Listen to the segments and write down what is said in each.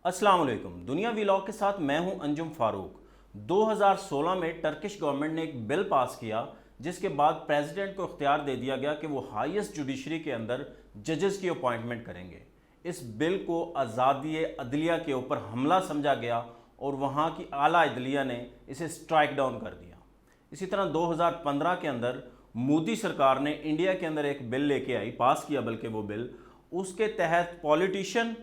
अस्सलाम वालेकुम। दुनिया व्लॉग के साथ मैं हूं अंजुम फारूक। 2016 में टर्किश गवर्नमेंट ने एक बिल पास किया जिसके बाद प्रेसिडेंट को इख्तियार दे दिया गया कि वो हाईएस्ट जुडिशरी के अंदर जजेस की अपॉइंटमेंट करेंगे। इस बिल को आज़ादी अदलिया के ऊपर हमला समझा गया और वहाँ की आला अदलिया ने इसे स्ट्राइक डाउन कर दिया। इसी तरह 2015 के अंदर मोदी सरकार ने इंडिया के अंदर एक बिल लेके आई, पास किया बल्कि वो बिल, उसके तहत पॉलिटिशियन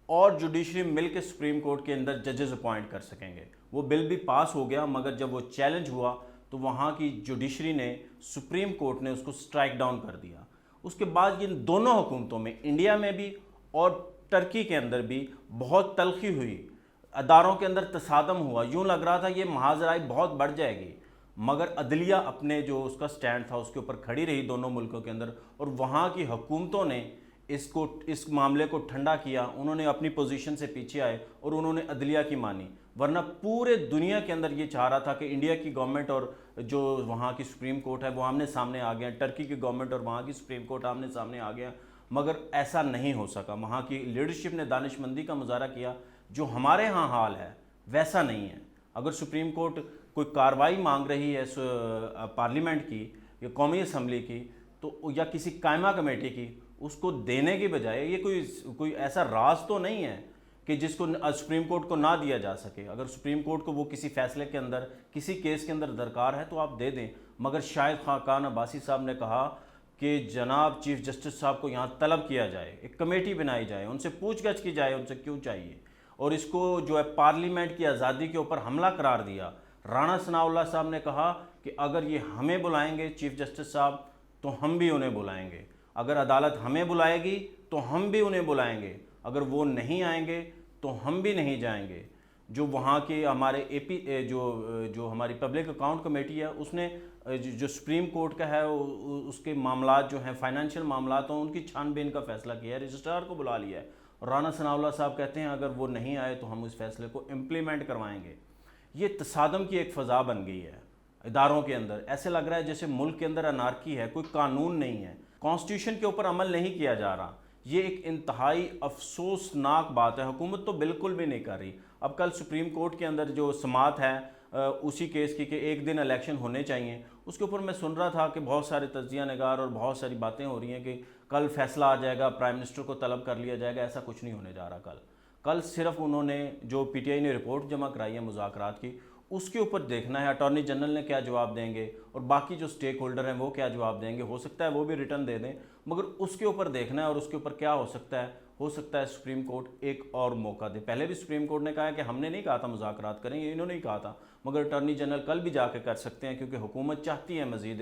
और जुडिशरी मिल के सुप्रीम कोर्ट के अंदर जजेस अपॉइंट कर सकेंगे। वो बिल भी पास हो गया, मगर जब वो चैलेंज हुआ तो वहाँ की जुडिशरी ने, सुप्रीम कोर्ट ने उसको स्ट्राइक डाउन कर दिया। उसके बाद इन दोनों हुकूमतों में, इंडिया में भी और टर्की के अंदर भी, बहुत तलखी हुई, अदारों के अंदर तसादम हुआ। यूँ लग रहा था ये महाजराई बहुत बढ़ जाएगी, मगर अदलिया अपने जो उसका स्टैंड था उसके ऊपर खड़ी रही दोनों मुल्कों के अंदर, और वहाँ की हुकूमतों ने इस मामले को ठंडा किया। उन्होंने अपनी पोजीशन से पीछे आए और उन्होंने अदलिया की मानी। वरना पूरे दुनिया के अंदर ये चाह रहा था कि इंडिया की गवर्नमेंट और जो वहाँ की सुप्रीम कोर्ट है वो आमने सामने आ गया, टर्की की गवर्नमेंट और वहाँ की सुप्रीम कोर्ट आमने सामने आ गया, मगर ऐसा नहीं हो सका। वहाँ की लीडरशिप ने दानिशमंदी का मुजाहरा किया। जो हमारे यहाँ हाल है वैसा नहीं है। अगर सुप्रीम कोर्ट कोई कार्रवाई मांग रही है पार्लियामेंट की या कौमी असम्बली की, तो या किसी कायमा कमेटी की, उसको देने की बजाय, ये कोई ऐसा राज तो नहीं है कि जिसको सुप्रीम कोर्ट को ना दिया जा सके। अगर सुप्रीम कोर्ट को वो किसी फैसले के अंदर, किसी केस के अंदर दरकार है तो आप दे दें। मगर शाहिद खान अब्बासी साहब ने कहा कि जनाब चीफ जस्टिस साहब को यहाँ तलब किया जाए, एक कमेटी बनाई जाए, उनसे पूछगछ की जाए उनसे क्यों चाहिए, और इसको जो है पार्लियामेंट की आज़ादी के ऊपर हमला करार दिया। राणा सनाउल्लाह साहब ने कहा कि अगर ये हमें बुलाएंगे चीफ जस्टिस साहब तो हम भी उन्हें बुलाएंगे, अगर अदालत हमें बुलाएगी तो हम भी उन्हें बुलाएंगे, अगर वो नहीं आएंगे तो हम भी नहीं जाएंगे। जो वहाँ के हमारे एपी जो हमारी पब्लिक अकाउंट कमेटी है, उसने जो सुप्रीम कोर्ट का है उसके मामलात जो हैं, फाइनेंशियल मामलात हों, उनकी छानबीन का फैसला किया है, रजिस्ट्रार को बुला लिया है। और राणा सनाउल्लाह साहब कहते हैं अगर वो नहीं आए तो हम उस फैसले को इम्प्लीमेंट करवाएंगे। ये तसादम की एक फ़ज़ा बन गई है इदारों के अंदर। ऐसे लग रहा है जैसे मुल्क के अंदर अनारकी है, कोई कानून नहीं है, कॉन्स्टिट्यूशन के ऊपर अमल नहीं किया जा रहा। ये एक इंतहाई अफसोसनाक बात है। हुकूमत तो बिल्कुल भी नहीं कर रही। अब कल सुप्रीम कोर्ट के अंदर जो समात है उसी केस की कि एक दिन इलेक्शन होने चाहिए, उसके ऊपर मैं सुन रहा था कि बहुत सारे तज्जिया नगार और बहुत सारी बातें हो रही हैं कि कल फैसला आ जाएगा, प्राइम मिनिस्टर को तलब कर लिया जाएगा। ऐसा कुछ नहीं होने जा रहा। कल सिर्फ उन्होंने जो पीटीआई ने रिपोर्ट जमा कराई है मुज़ाकरात की, उसके ऊपर देखना है अटॉर्नी जनरल ने क्या जवाब देंगे और बाकी जो स्टेक होल्डर हैं वो क्या जवाब देंगे। हो सकता है वो भी रिटर्न दे दें, मगर उसके ऊपर देखना है। और उसके ऊपर क्या हो सकता है सुप्रीम कोर्ट एक और मौका दे। पहले भी सुप्रीम कोर्ट ने कहा है कि हमने नहीं कहा था मुज़ाकरात करेंगे, इन्होंने ही कहा था, मगर अटॉर्नी जनरल कल भी जाके कर सकते हैं, क्योंकि हुकूमत चाहती है मज़ीद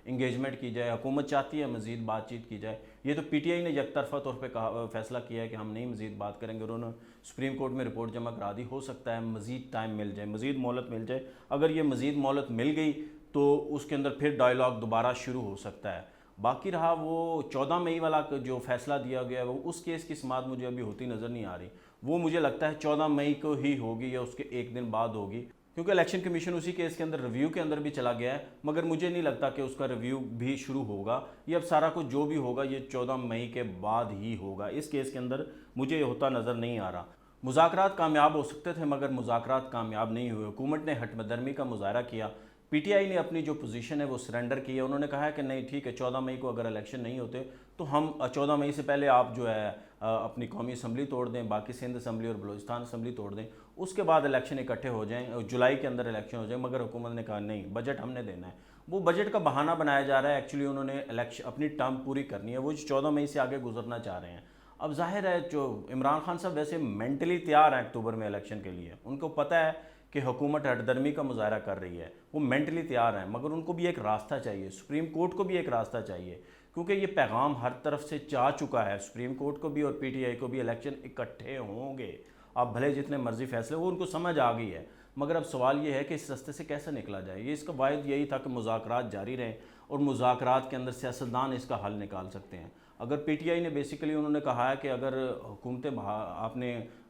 इंगेजमेंट की जाए, हुकूमत चाहती है मज़ीद बातचीत की जाए। ये तो पीटीआई ने यकतरफा तौर पर फैसला किया है कि हम नहीं मज़ीद बात करेंगे, उन्होंने सुप्रीम कोर्ट में रिपोर्ट जमा करा दी। हो सकता है मज़ीद टाइम मिल जाए, मज़ीद मोहलत मिल जाए। अगर ये मज़ीद मोहलत मिल गई तो उसके अंदर फिर डायलॉग दोबारा शुरू हो सकता है। बाकी रहा वो 14 मई वाला जो फैसला दिया गया है, वो उस केस की समाअत मुझे अभी होती नज़र नहीं आ रही। वो मुझे लगता है 14 मई को ही होगी या उसके एक दिन बाद होगी, क्योंकि इलेक्शन कमीशन उसी केस के अंदर रिव्यू के अंदर भी चला गया है। मगर मुझे नहीं लगता कि उसका रिव्यू भी शुरू होगा। ये अब सारा कुछ जो भी होगा ये 14 मई के बाद ही होगा। इस केस के अंदर मुझे होता नज़र नहीं आ रहा। मुज़ाकरात कामयाब हो सकते थे, मगर मुज़ाकरात कामयाब नहीं हुए। हुकूमत ने हटमदर्मी का मुजाहरा किया। पीटीआई ने अपनी जो पोजीशन है वो सरेंडर की है। उन्होंने कहा है कि नहीं ठीक है, 14 मई को अगर इलेक्शन नहीं होते तो हम 14 मई से पहले आप जो है अपनी कौमी असम्बली तोड़ दें, बाकी सिंध असम्बली और बलूचिस्तान असम्बली तोड़ दें, उसके बाद इलेक्शन इकट्ठे हो जाएँ, जुलाई के अंदर इलेक्शन हो जाए। मगर हुकूमत ने कहा नहीं, बजट हमने देना है। वो बजट का बहाना बनाया जा रहा है। एक्चुअली उन्होंने इलेक्शन अपनी टर्म पूरी करनी है, वो 14 मई से आगे गुजरना चाह रहे हैं। अब जाहिर है जो इमरान खान साहब वैसे मेंटली तैयार हैं अक्टूबर में इलेक्शन के लिए। उनको पता है कि हुकूमत हटदर्मी का मुजाहरा कर रही है, वो मेंटली तैयार हैं, मगर उनको भी एक रास्ता चाहिए, सुप्रीम कोर्ट को भी एक रास्ता चाहिए, क्योंकि ये पैगाम हर तरफ से जा चुका है, सुप्रीम कोर्ट को भी और पीटीआई को भी, इलेक्शन इकट्ठे होंगे। आप भले जितने मर्जी फैसले, वो उनको समझ आ गई है। मगर अब सवाल ये है कि इस रास्ते से कैसे निकला जाए। ये इसका वाहिद यही था कि मुज़ाकरात जारी रहें और मुज़ाकरात के अंदर सियासतदान इसका हल निकाल सकते हैं। अगर पीटीआई ने बेसिकली उन्होंने कहा है कि अगर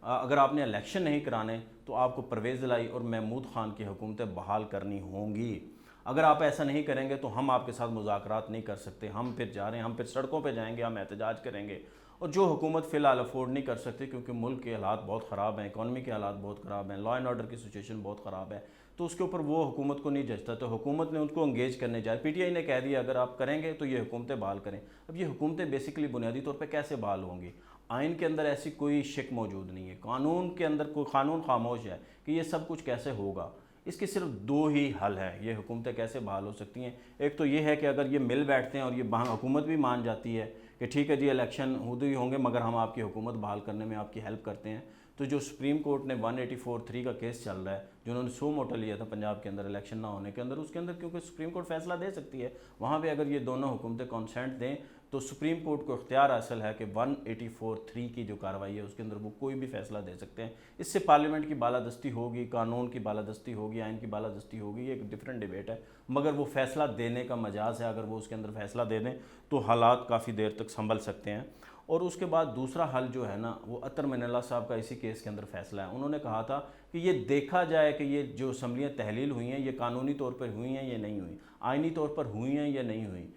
अगर आपने इलेक्शन नहीं कराने तो आपको परवेज़ इलाही और महमूद खान की हुकूमतें बहाल करनी होंगी। अगर आप ऐसा नहीं करेंगे तो हम आपके साथ मुज़ाकरात नहीं कर सकते। हम फिर जा रहे हैं, हम फिर सड़कों पे जाएंगे, हम एहतजाज करेंगे और जो हुकूमत फ़िलहाल अफोर्ड नहीं कर सकती, क्योंकि मुल्क के हालात बहुत ख़राब हैं, इकॉनमी के हालात बहुत ख़राब हैं, लॉ एंड ऑर्डर की सिचुएशन बहुत ख़राब है, तो उसके ऊपर वो हुकूमत को नहीं जचता, तो हुकूमत ने उनको इंगेज करने जाए। पीटीआई ने कह दिया अगर आप करेंगे तो ये हुकूमतें बहाल करें। अब ये हुकूमतें बेसिकली बुनियादी तौर पर कैसे बहाल होंगी? आइन के अंदर ऐसी कोई शिक मौजूद नहीं है, कानून के अंदर कोई कानून खामोश है कि ये सब कुछ कैसे होगा। इसके सिर्फ दो ही हल है, ये हुकूमतें कैसे बहाल हो सकती हैं। एक तो ये है कि अगर ये मिल बैठते हैं और ये हुकूमत भी मान जाती है कि ठीक है जी इलेक्शन खुद ही होंगे मगर हम आपकी हुकूमत बहाल करने में आपकी हेल्प करते हैं, तो जो सुप्रीम कोर्ट ने 184(3) का केस चल रहा है, जो उन्होंने सो मोटा लिया था पंजाब के अंदर इलेक्शन ना होने के अंदर, उसके अंदर क्योंकि सुप्रीम कोर्ट फैसला दे सकती है, वहाँ पे अगर ये दोनों हुकूमतें कॉन्सेंट दें तो सुप्रीम कोर्ट को इख्तियार हासिल है कि 184(3) की जो कार्रवाई है उसके अंदर वो कोई भी फैसला दे सकते हैं। इससे पार्लियामेंट की बालादस्ती होगी, कानून की बालादस्ती होगी, आइन की बालादस्ती होगी, ये एक डिफरेंट डिबेट है, मगर वो फैसला देने का मजाज है। अगर वो उसके अंदर फैसला दे दें तो हालात काफ़ी देर तक संभल सकते हैं। और उसके बाद दूसरा हल जो है ना, वो अतर मिनल्ला साहब का इसी केस के अंदर फैसला है। उन्होंने कहा था कि ये देखा जाए कि ये जो असम्बलियाँ तहलील हुई हैं ये कानूनी तौर पर हुई हैं या नहीं हुई, आइनी तौर पर हुई हैं या नहीं हुई।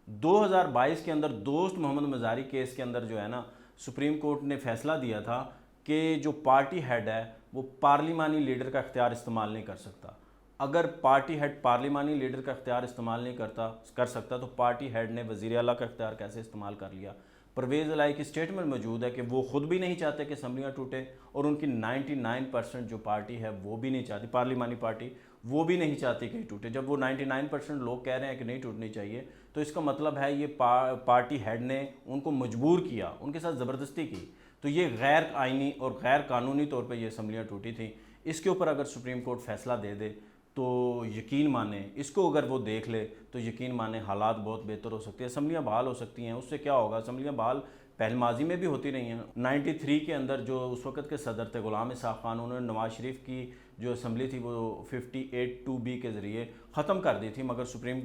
2022 के अंदर दोस्त मोहम्मद मज़ारी केस के अंदर जो है ना, सुप्रीम कोर्ट ने फैसला दिया था कि जो पार्टी हेड है वो पार्लिमानी लीडर का इख्तियार इस्तेमाल नहीं कर सकता। अगर पार्टी हेड पार्लिमानी लीडर का इख्तियार इस्तेमाल नहीं कर सकता तो पार्टी हेड ने वज़ीर आला का इख्तियार कैसे इस्तेमाल कर लिया। परवेज़ इलाही की स्टेटमेंट मौजूद है कि वो खुद भी नहीं चाहते कि असम्बलियाँ टूटे, और उनकी 99% जो पार्टी है वो भी नहीं चाहती, पार्लिमानी पार्टी वो भी नहीं चाहती कि टूटे। जब वो 99% लोग कह रहे हैं कि नहीं टूटनी चाहिए, तो इसका मतलब है ये पार्टी हेड ने उनको मजबूर किया, उनके साथ ज़बरदस्ती की। तो ये गैर आइनी और गैर कानूनी तौर पर ये असम्बलियाँ टूटी थी। इसके ऊपर अगर सुप्रीम कोर्ट फैसला दे दे तो यकीन माने, इसको अगर वो देख ले तो यकीन माने हालात बहुत बेहतर हो सकते हैं, असम्बलियाँ बहाल हो सकती हैं। उससे क्या होगा, असम्बलियाँ बहाल पहले माजी में भी होती रही हैं। 93 के अंदर जो उस वक्त के सदर थे ग़ुलाम इसाक़ खान, उन्होंने नवाज शरीफ की जो असम्बली थी वो 58(2)B के ज़रिए ख़त्म कर दी थी, मगर सुप्रीम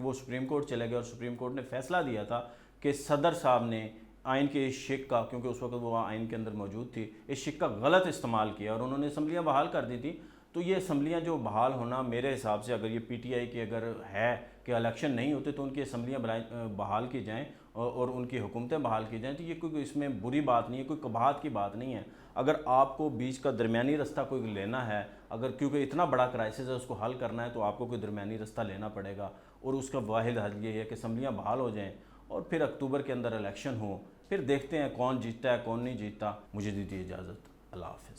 कोर्ट चले गए और सुप्रीम कोर्ट ने फैसला दिया था कि सदर साहब ने आइन के इस शिक का, क्योंकि उस वक्त वो आइन के अंदर मौजूद थी, इस शिक का गलत इस्तेमाल किया और उन्होंने असम्बलियाँ बहाल कर दी थी। तो ये असम्बलियाँ जो बहाल होना, मेरे हिसाब से अगर ये पीटीआई की अगर है कि इलेक्शन नहीं होते तो उनकी असम्बलियाँ बहाल की जाएँ और उनकी हुकूमतें बहाल की जाएँ, तो ये कोई इसमें बुरी बात नहीं है, कोई कबाहत की बात नहीं है। अगर आपको बीच का दरमियानी रास्ता कोई लेना है, अगर क्योंकि इतना बड़ा क्राइसिस है उसको हल करना है, तो आपको कोई दरमियानी रास्ता लेना पड़ेगा, और उसका वाहिद हल ये है कि असम्बलियाँ बहाल हो जाएँ और फिर अक्टूबर के अंदर इलेक्शन हो, फिर देखते हैं कौन जीतता है कौन नहीं जीतता। मुझे दीजिए इजाज़त, अल्लाह हाफ़िज़।